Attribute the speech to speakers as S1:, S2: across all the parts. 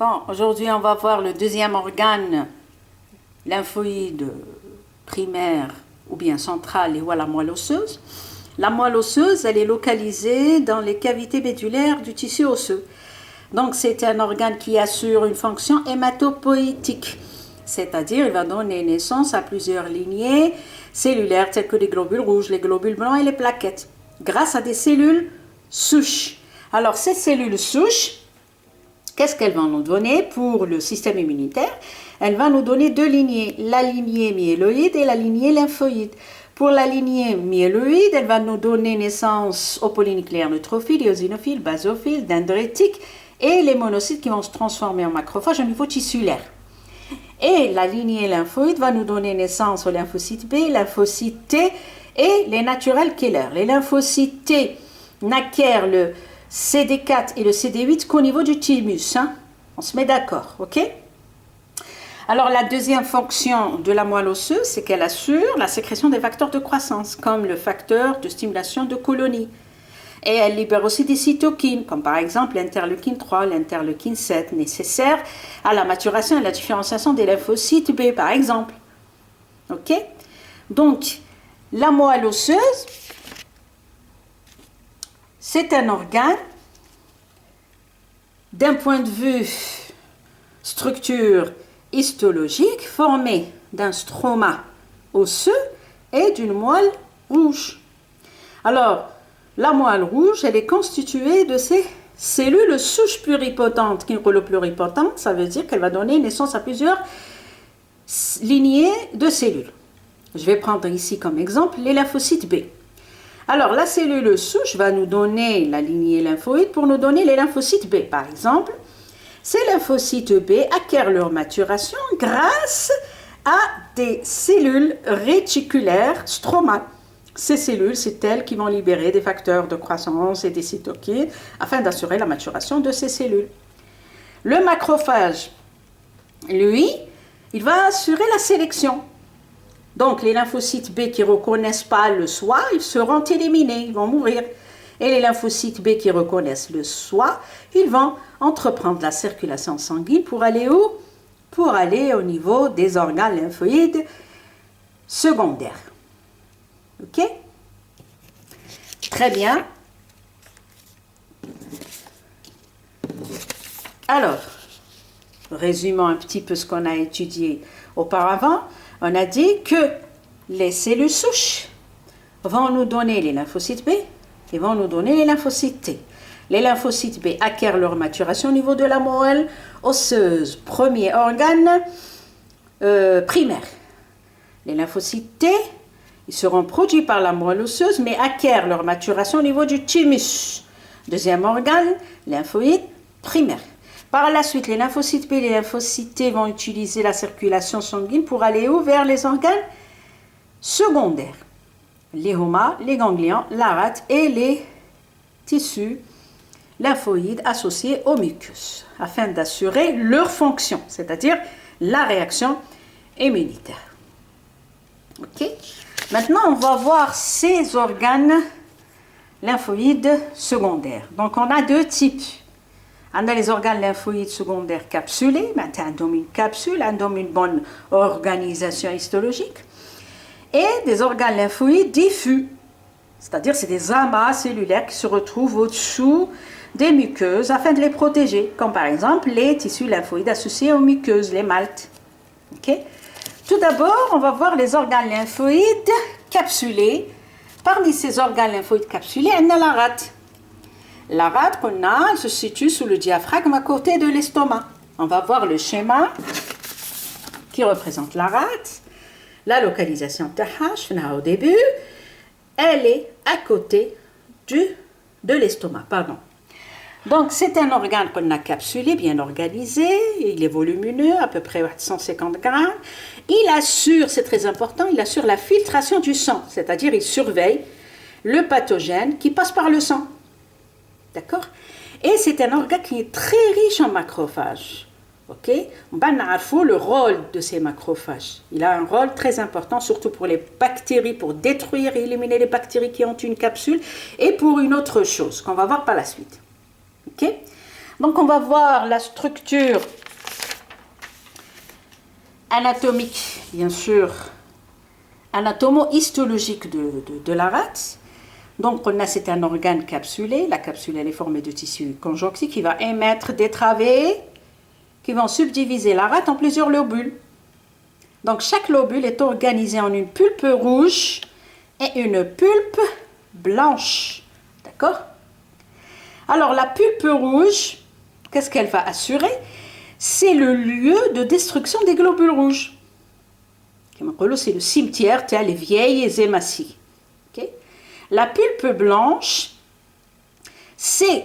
S1: Bon, aujourd'hui, on va voir le deuxième organe lymphoïde primaire ou bien centrale, et voilà la moelle osseuse. La moelle osseuse, elle est localisée dans les cavités médulaires du tissu osseux. Donc, c'est un organe qui assure une fonction hématopoïétique, c'est-à-dire il va donner naissance à plusieurs lignées cellulaires telles que les globules rouges, les globules blancs et les plaquettes, grâce à des cellules souches. Alors, ces cellules souches, qu'est-ce qu'elles vont nous donner pour le système immunitaire? Elles vont nous donner deux lignées, la lignée myéloïde et la lignée lymphoïde. Pour la lignée myéloïde, elle va nous donner naissance aux polynucléaires neutrophiles, éosinophiles, basophiles, dendritiques et les monocytes qui vont se transformer en macrophages au niveau tissulaire. Et la lignée lymphoïde va nous donner naissance aux lymphocytes B, lymphocytes T et les natural killers. Les lymphocytes T n'acquièrent le CD4 et le CD8 qu'au niveau du thymus. On se met d'accord, ok? Alors, la deuxième fonction de la moelle osseuse, c'est qu'elle assure la sécrétion des facteurs de croissance, comme le facteur de stimulation de colonie. Et elle libère aussi des cytokines, comme par exemple l'interleukine 3, l'interleukine 7, nécessaires à la maturation et la différenciation des lymphocytes B, par exemple. Ok? Donc, la moelle osseuse, c'est un organe, d'un point de vue structure histologique, formé d'un stroma osseux et d'une moelle rouge. Alors, la moelle rouge, elle est constituée de ces cellules souches pluripotentes. Pluripotente, ça veut dire qu'elle va donner naissance à plusieurs lignées de cellules. Je vais prendre ici comme exemple les lymphocytes B. Alors, la cellule souche va nous donner la lignée lymphoïde pour nous donner les lymphocytes B. Par exemple, ces lymphocytes B acquièrent leur maturation grâce à des cellules réticulaires stromales. Ces cellules, c'est elles qui vont libérer des facteurs de croissance et des cytokines afin d'assurer la maturation de ces cellules. Le macrophage, lui, il va assurer la sélection. Donc, les lymphocytes B qui ne reconnaissent pas le soi, ils seront éliminés, ils vont mourir. Et les lymphocytes B qui reconnaissent le soi, ils vont entreprendre la circulation sanguine pour aller où? Pour aller au niveau des organes lymphoïdes secondaires. Ok? Très bien. Alors, résumons un petit peu ce qu'on a étudié auparavant. On a dit que les cellules souches vont nous donner les lymphocytes B et vont nous donner les lymphocytes T. Les lymphocytes B acquièrent leur maturation au niveau de la moelle osseuse, premier organe primaire. Les lymphocytes T, ils seront produits par la moelle osseuse, mais acquièrent leur maturation au niveau du thymus, deuxième organe lymphoïde primaire. Par la suite, les lymphocytes B et les lymphocytes T vont utiliser la circulation sanguine pour aller vers les organes secondaires. Les homas, les ganglions, la rate et les tissus lymphoïdes associés au mucus, afin d'assurer leur fonction, c'est-à-dire la réaction immunitaire. Ok? Maintenant, on va voir ces organes lymphoïdes secondaires. Donc, on a deux types. On a les organes lymphoïdes secondaires capsulés, maintenant un donne une capsule, un donne une bonne organisation histologique, et des organes lymphoïdes diffus, c'est-à-dire c'est des amas cellulaires qui se retrouvent au-dessous des muqueuses afin de les protéger, comme par exemple les tissus lymphoïdes associés aux muqueuses, les maltes. Okay? Tout d'abord, on va voir les organes lymphoïdes capsulés. Parmi ces organes lymphoïdes capsulés, on a la rate. La rate qu'on a, elle se situe sous le diaphragme à côté de l'estomac. On va voir le schéma qui représente la rate. La localisation TH, au début, elle est à côté de l'estomac. Donc, c'est un organe qu'on a capsulé, bien organisé. Il est volumineux, à peu près 150 grammes. Il assure, c'est très important, il assure la filtration du sang, c'est-à-dire il surveille le pathogène qui passe par le sang. D'accord? Et c'est un organe qui est très riche en macrophages. Ok? On va voir le rôle de ces macrophages. Il a un rôle très important, surtout pour les bactéries, pour détruire et éliminer les bactéries qui ont une capsule, et pour une autre chose qu'on va voir par la suite. Ok? Donc, on va voir la structure anatomique, bien sûr, anatomo-histologique de la rate. Donc, on a, c'est un organe capsulé. La capsule, elle est formée de tissu conjonctif qui va émettre des travées qui vont subdiviser la rate en plusieurs lobules. Donc, chaque lobule est organisé en une pulpe rouge et une pulpe blanche. D'accord? Alors, la pulpe rouge, qu'est-ce qu'elle va assurer? C'est le lieu de destruction des globules rouges. C'est le cimetière, les vieilles et émacies. Okay? La pulpe blanche, c'est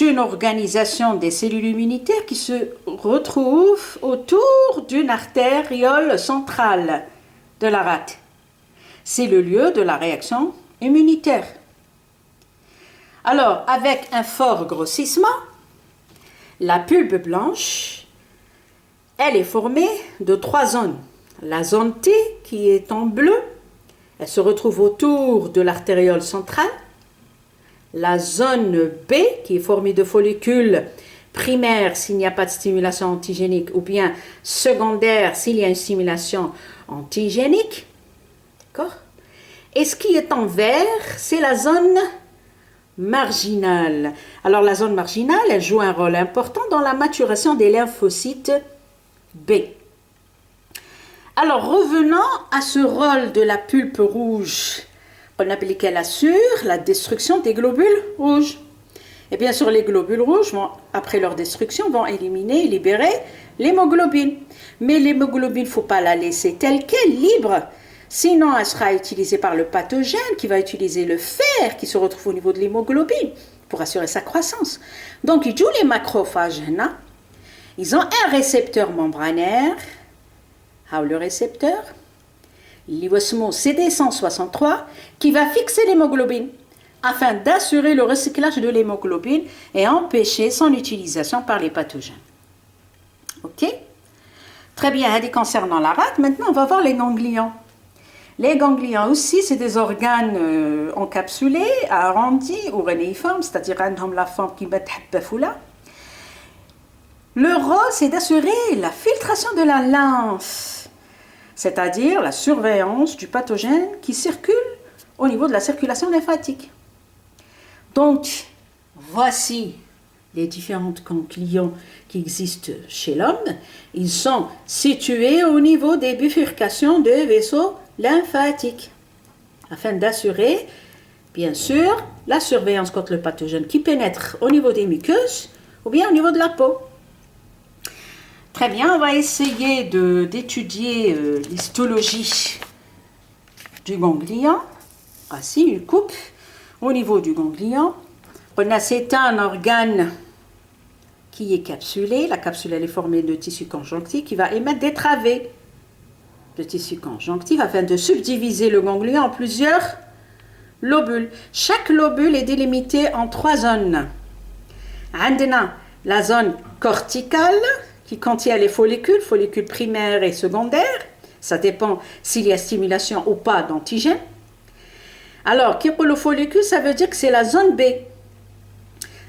S1: une organisation des cellules immunitaires qui se retrouve autour d'une artériole centrale de la rate. C'est le lieu de la réaction immunitaire. Alors, avec un fort grossissement, la pulpe blanche, elle est formée de 3 zones. La zone T, qui est en bleu, elle se retrouve autour de l'artériole centrale. La zone B, qui est formée de follicules primaires s'il n'y a pas de stimulation antigénique, ou bien secondaire s'il y a une stimulation antigénique. D'accord? Et ce qui est en vert, c'est la zone marginale. Alors la zone marginale, elle joue un rôle important dans la maturation des lymphocytes B. Alors revenons à ce rôle de la pulpe rouge. On appelle qu'elle assure la destruction des globules rouges. Et bien sûr, les globules rouges, après leur destruction, vont éliminer et libérer l'hémoglobine. Mais l'hémoglobine, il ne faut pas la laisser telle qu'elle, libre. Sinon, elle sera utilisée par le pathogène qui va utiliser le fer qui se retrouve au niveau de l'hémoglobine pour assurer sa croissance. Donc, ils jouent les macrophages. Ils ont un récepteur membranaire. Le récepteur, l'osmose CD163, qui va fixer l'hémoglobine afin d'assurer le recyclage de l'hémoglobine et empêcher son utilisation par les pathogènes. Ok? Très bien, concernant la rate, maintenant on va voir les ganglions. Les ganglions aussi, c'est des organes encapsulés, arrondis ou rénéiformes, c'est-à-dire la forme qui met là. Leur rôle, c'est d'assurer la filtration de la lymphe, c'est-à-dire la surveillance du pathogène qui circule au niveau de la circulation lymphatique. Donc, voici les différents ganglions qui existent chez l'homme. Ils sont situés au niveau des bifurcations des vaisseaux lymphatiques, afin d'assurer, bien sûr, la surveillance contre le pathogène qui pénètre au niveau des muqueuses ou bien au niveau de la peau. Très bien, on va essayer d'étudier l'histologie du ganglion. Voici une coupe au niveau du ganglion. C'est un organe qui est capsulé. La capsule elle est formée de tissu conjonctif qui va émettre des travées de tissu conjonctif afin de subdiviser le ganglion en plusieurs lobules. Chaque lobule est délimité en 3 zones. La zone corticale qui contient les follicules primaires et secondaires. Ça dépend s'il y a stimulation ou pas d'antigène. Alors, le follicule, ça veut dire que c'est la zone B.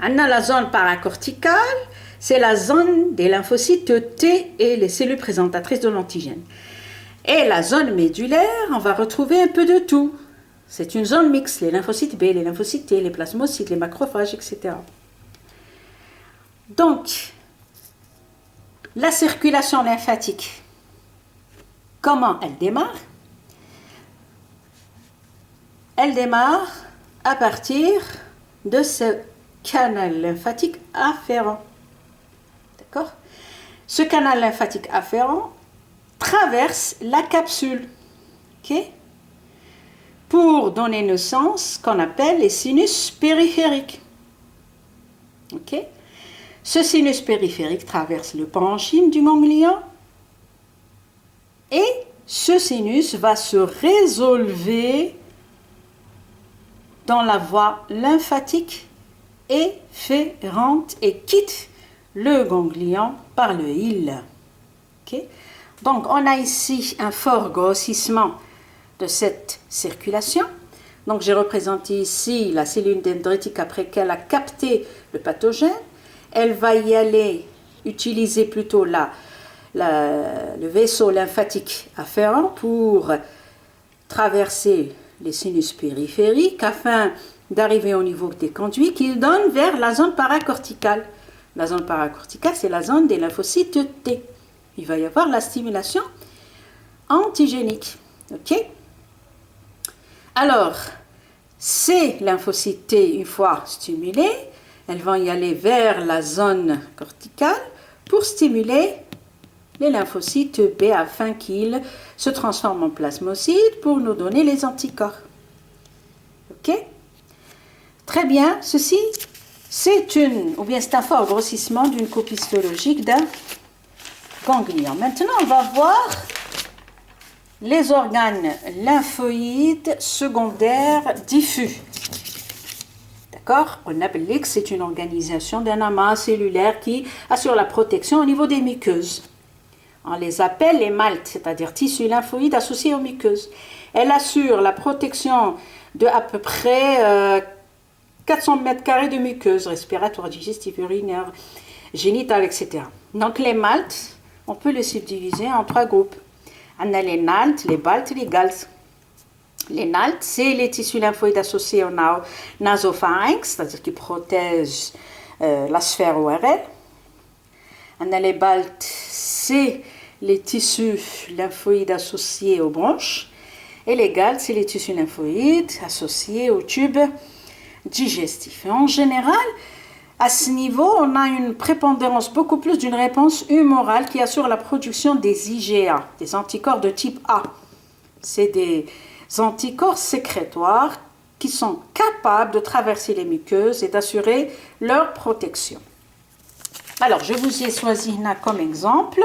S1: On a la zone paracorticale, c'est la zone des lymphocytes T et les cellules présentatrices de l'antigène. Et la zone médulaire, on va retrouver un peu de tout. C'est une zone mixte, les lymphocytes B, les lymphocytes T, les plasmocytes, les macrophages, etc. Donc, la circulation lymphatique, comment elle démarre? Elle démarre à partir de ce canal lymphatique afférent. D'accord? Ce canal lymphatique afférent traverse la capsule. Ok? Pour donner naissance qu'on appelle les sinus périphériques. Ok? Ce sinus périphérique traverse le parenchyme du ganglion et ce sinus va se résolver dans la voie lymphatique efférente et quitte le ganglion par le hile. Okay? Donc, on a ici un fort grossissement de cette circulation. Donc, j'ai représenté ici la cellule dendritique après qu'elle a capté le pathogène. elle va y aller utiliser plutôt le vaisseau lymphatique afférent pour traverser les sinus périphériques afin d'arriver au niveau des conduits qu'il donne vers la zone paracorticale. La zone paracorticale, c'est la zone des lymphocytes T. Il va y avoir la stimulation antigénique. Ok? Alors, ces lymphocytes T, une fois stimulés, elles vont y aller vers la zone corticale pour stimuler les lymphocytes B afin qu'ils se transforment en plasmocytes pour nous donner les anticorps. Ok? Très bien, ceci, c'est un fort grossissement d'une coupe histologique d'un ganglion. Maintenant, on va voir les organes lymphoïdes secondaires diffus. D'accord? On appelle que c'est une organisation d'un amas cellulaire qui assure la protection au niveau des muqueuses. On les appelle les MALT, c'est-à-dire tissus lymphoïdes associés aux muqueuses. Elle assure la protection de à peu près 400 mètres carrés de muqueuses respiratoires, digestives, urinaires, génitales, etc. Donc les MALT, on peut les subdiviser en 3 groupes. On a les NALT, les BALT et les GALT. Les NALT, c'est les tissus lymphoïdes associés au nasopharynx, c'est-à-dire qui protègent la sphère ORL. On a les BALT, c'est les tissus lymphoïdes associés aux bronches. Et les GALT, c'est les tissus lymphoïdes associés aux tubes digestifs. Et en général, à ce niveau, on a une prépondérance beaucoup plus d'une réponse humorale qui assure la production des IgA, des anticorps de type A. C'est des anticorps sécrétoires qui sont capables de traverser les muqueuses et d'assurer leur protection. Alors, je vous ai choisi là comme exemple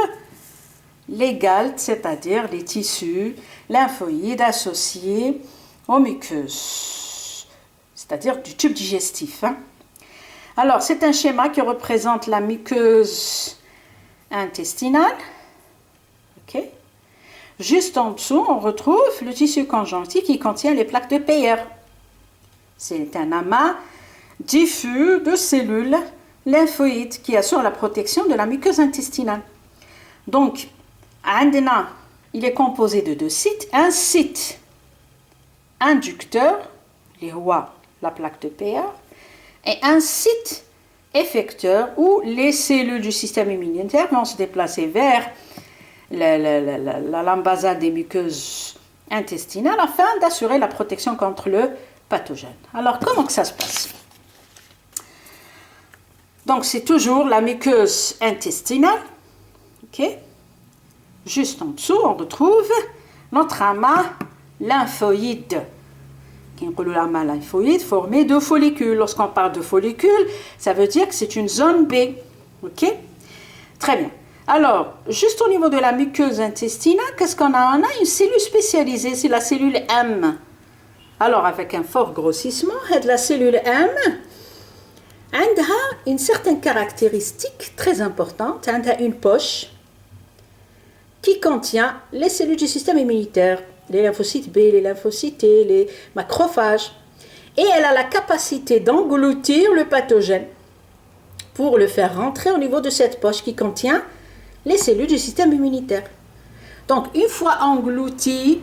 S1: les GALT, c'est-à-dire les tissus lymphoïdes associés aux muqueuses, c'est-à-dire du tube digestif. Alors, c'est un schéma qui représente la muqueuse intestinale. Ok. Juste en dessous, on retrouve le tissu conjonctif qui contient les plaques de Peyer. C'est un amas diffus de cellules lymphoïdes qui assure la protection de la muqueuse intestinale. Donc, عندنا, il est composé de 2 sites. Un site inducteur, qui est la plaque de Peyer, et un site effecteur où les cellules du système immunitaire vont se déplacer vers l'ambassade des muqueuses intestinales afin d'assurer la protection contre le pathogène. Alors, comment que ça se passe? Donc, c'est toujours la muqueuse intestinale. Ok. Juste en dessous, on retrouve notre amas lymphoïde. L'amas lymphoïde formé de follicules. Lorsqu'on parle de follicules, ça veut dire que c'est une zone B. Ok? Très bien. Alors, juste au niveau de la muqueuse intestinale, qu'est-ce qu'on a? On a une cellule spécialisée, c'est la cellule M. Alors, avec un fort grossissement, la cellule M a une certaine caractéristique très importante. Elle a une poche qui contient les cellules du système immunitaire, les lymphocytes B, les lymphocytes T, les macrophages. Et elle a la capacité d'engloutir le pathogène pour le faire rentrer au niveau de cette poche qui contient les cellules du système immunitaire. Donc, une fois englouti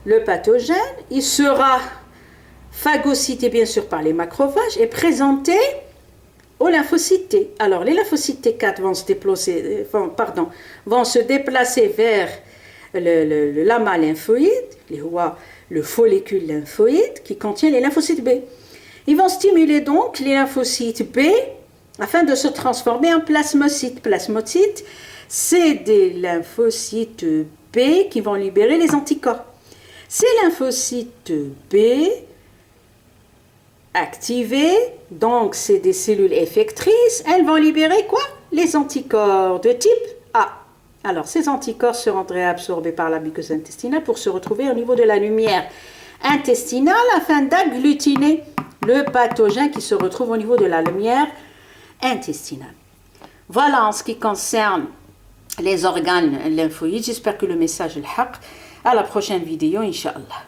S1: le pathogène, il sera phagocyté bien sûr par les macrophages et présenté aux lymphocytes T. Alors, les lymphocytes T4 vont se déplacer vers l'amas lymphoïde, le follicule lymphoïde qui contient les lymphocytes B. Ils vont stimuler donc les lymphocytes B afin de se transformer en plasmocytes. Plasmocytes, c'est des lymphocytes B qui vont libérer les anticorps. Ces lymphocytes B activés, donc c'est des cellules effectrices, elles vont libérer quoi? Les anticorps de type A. Alors, ces anticorps seront réabsorbés par la muqueuse intestinale pour se retrouver au niveau de la lumière intestinale afin d'agglutiner le pathogène qui se retrouve au niveau de la lumière intestinale. Voilà en ce qui concerne les organes lymphoïdes. J'espère que le message est le haq. À la prochaine vidéo, Inch'Allah.